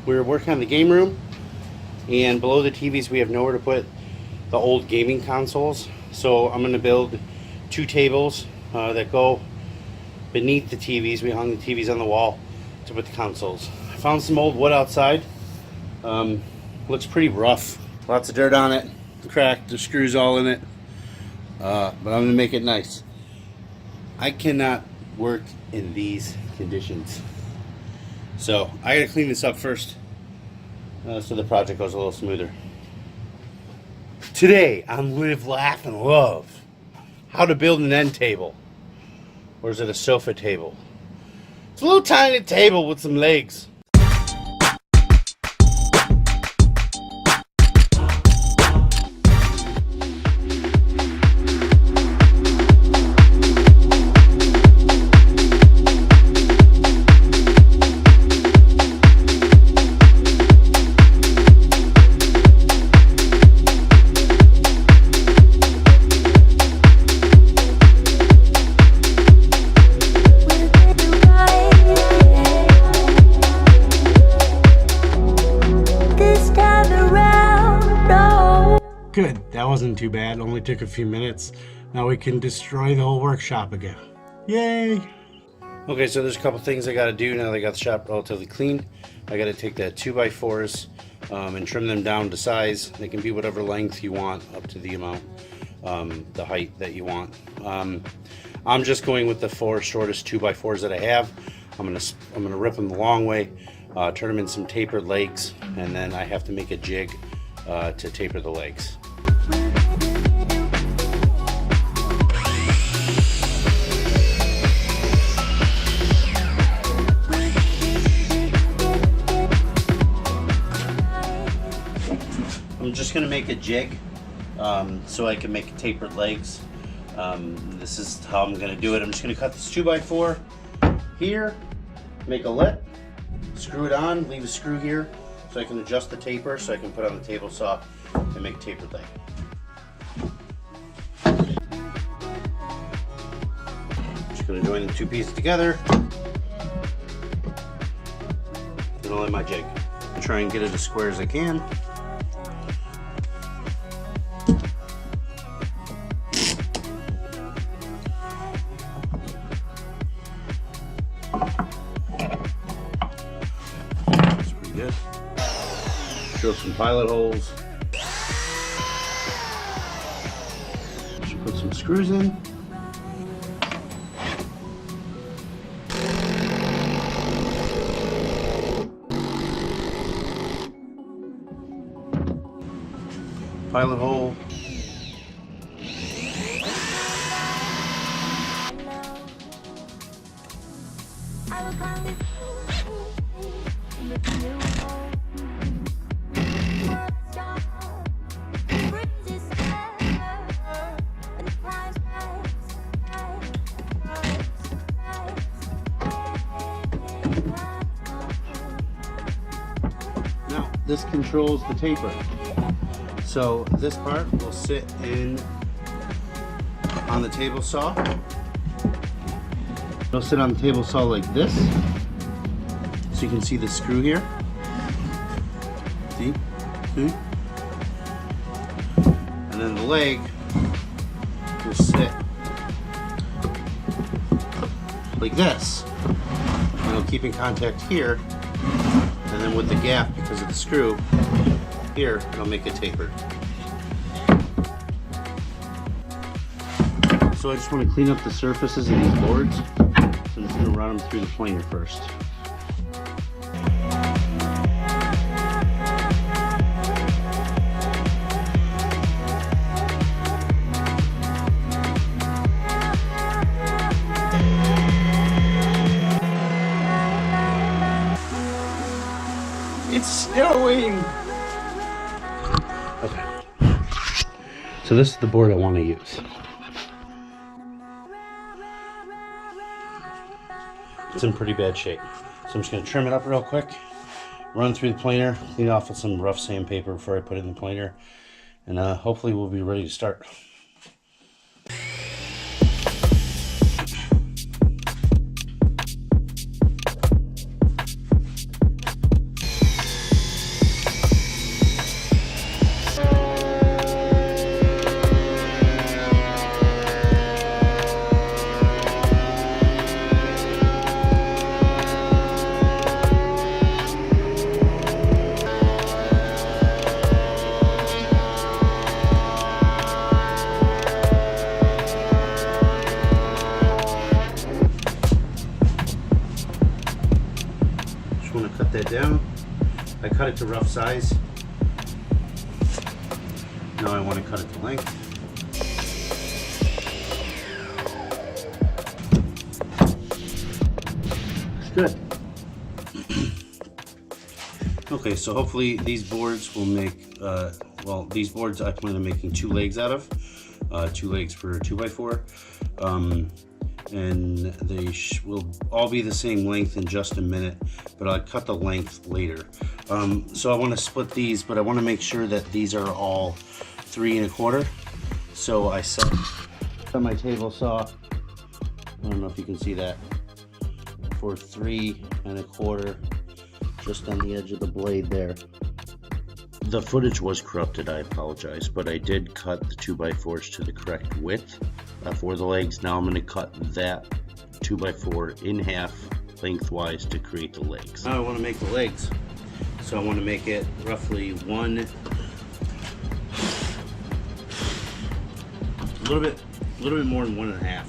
we're working on the game room, and below the TVs we have nowhere to put the old gaming consoles. So I'm going to build 2 tables that go beneath the TVs. We hung the TVs on the wall to put the consoles. I found some old wood outside. Looks pretty rough. Lots of dirt on it, cracked, the screws all in it. But I'm going to make it nice. I cannot work in these conditions. So I got to clean this up first so the project goes a little smoother. Today on Live, Laugh, and Love, how to build an end table. Or is it a sofa table? It's a little tiny table with some legs. Good, that wasn't too bad, only took a few minutes. Now we can destroy the whole workshop again. Yay! Okay, so there's a couple things I gotta do now that I got the shop relatively clean. I gotta take that 2x4s and trim them down to size. They can be whatever length you want, up to the amount, the height that you want. I'm just going with the 4 shortest 2x4s that I have. I'm gonna rip them the long way, turn them in some tapered legs, and then I have to make a jig to taper the legs. I'm just going to make a jig so I can make tapered legs. This is how I'm going to do it. I'm just going to cut this 2x4 here, make a lip, screw it on, leave a screw here so I can adjust the taper so I can put on the table saw and make a tapered leg. Just going to join the 2 pieces together. Then I'll lay my jig. Try and get it as square as I can. That's pretty good. Drill some pilot holes. Should put some screws in. Pilot hole. Now, this controls the taper. So this part will sit in on the table saw. It'll sit on the table saw like this. So you can see the screw here. See? See? And then the leg will sit like this. And it'll keep in contact here. And then with the gap, because of the screw, here, it'll make it tapered. So I just want to clean up the surfaces of these boards. So I'm just going to run them through the planer first. It's snowing! Okay. So this is the board I want to use. It's in pretty bad shape. So I'm just going to trim it up real quick, run through the planer, clean it off with some rough sandpaper before I put it in the planer, and hopefully we'll be ready to start. down. I cut it to rough size. Now I want to cut it to length. Good. Okay, so hopefully these boards will make, well, these boards I plan on making 2 legs out of. 2 legs for 2x4. And they will all be the same length in just a minute, but I'll cut the length later. So I want to split these, but I want to make sure that these are all 3 1/4. So I set my table saw, I don't know if you can see that, for 3 1/4, just on the edge of the blade there. The footage was corrupted, I apologize, but I did cut the 2x4s to the correct width for the legs. Now I'm going to cut that 2x4 in half lengthwise to create the legs. Now I want to make the legs, so I want to make it roughly a little bit more than 1 1/2.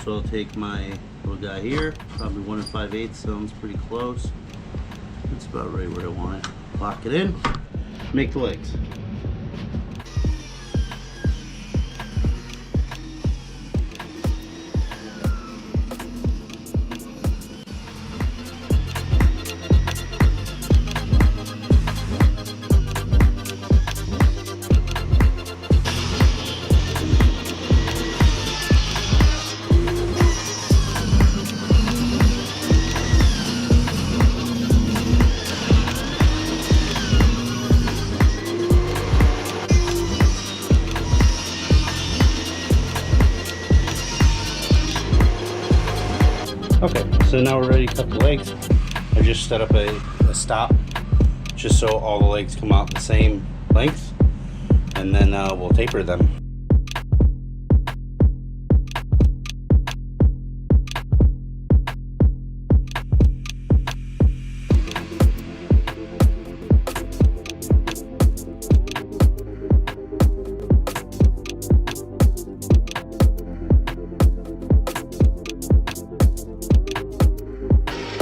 So I'll take my little guy here, probably 1 5/8, sounds pretty close. That's about right where I want it. Lock it in, make the legs. Okay, so now we're ready to cut the legs. I just set up a stop just so all the legs come out the same length, and then we'll taper them.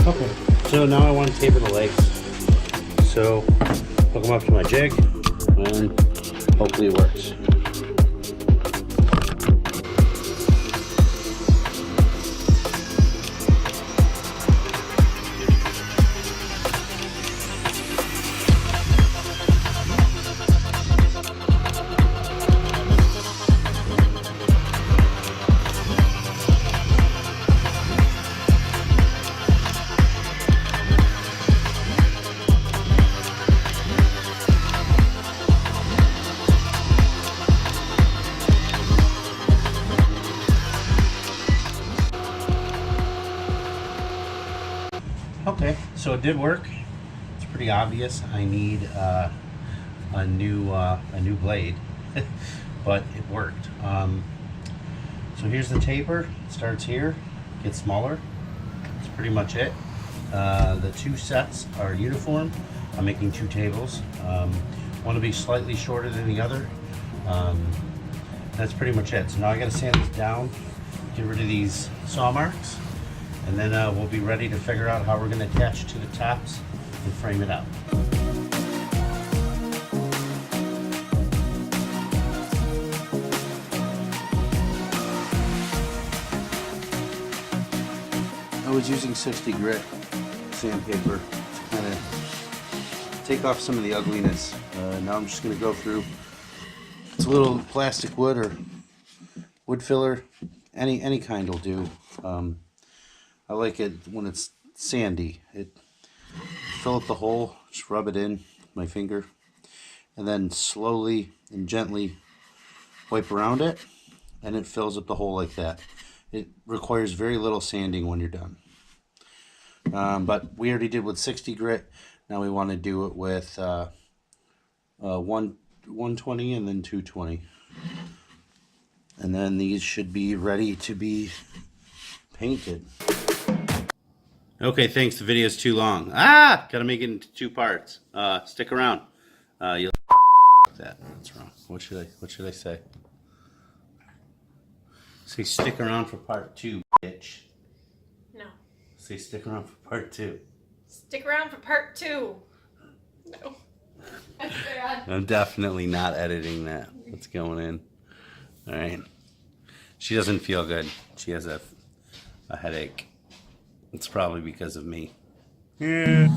Okay, so now I want to taper the legs. So hook them up to my jig and hopefully it works. Okay, so it did work. It's pretty obvious. I need a new blade, but it worked. So here's the taper. It starts here, gets smaller. That's pretty much it. The 2 sets are uniform. I'm making 2 tables. One will be slightly shorter than the other. That's pretty much it. So now I got to sand this down, get rid of these saw marks. And then we'll be ready to figure out how we're going to attach to the tops and frame it out. I was using 60 grit sandpaper to kind of take off some of the ugliness. Now I'm just going to go through, it's a little plastic wood or wood filler, any kind will do. I like it when it's sandy. Fill up the hole, just rub it in with my finger, and then slowly and gently wipe around it, and it fills up the hole like that. It requires very little sanding when you're done. But we already did with 60 grit. Now we want to do it with 120 and then 220. And then these should be ready to be painted. Okay, thanks. The video's too long. Gotta make it into 2 parts. Stick around. You'll that. That's wrong. What should I say? Say stick around for part 2, bitch. No. Say stick around for part 2. Stick around for part 2. No. That's bad. I'm definitely not editing that. What's going in? All right. She doesn't feel good. She has a headache. It's probably because of me. Yeah.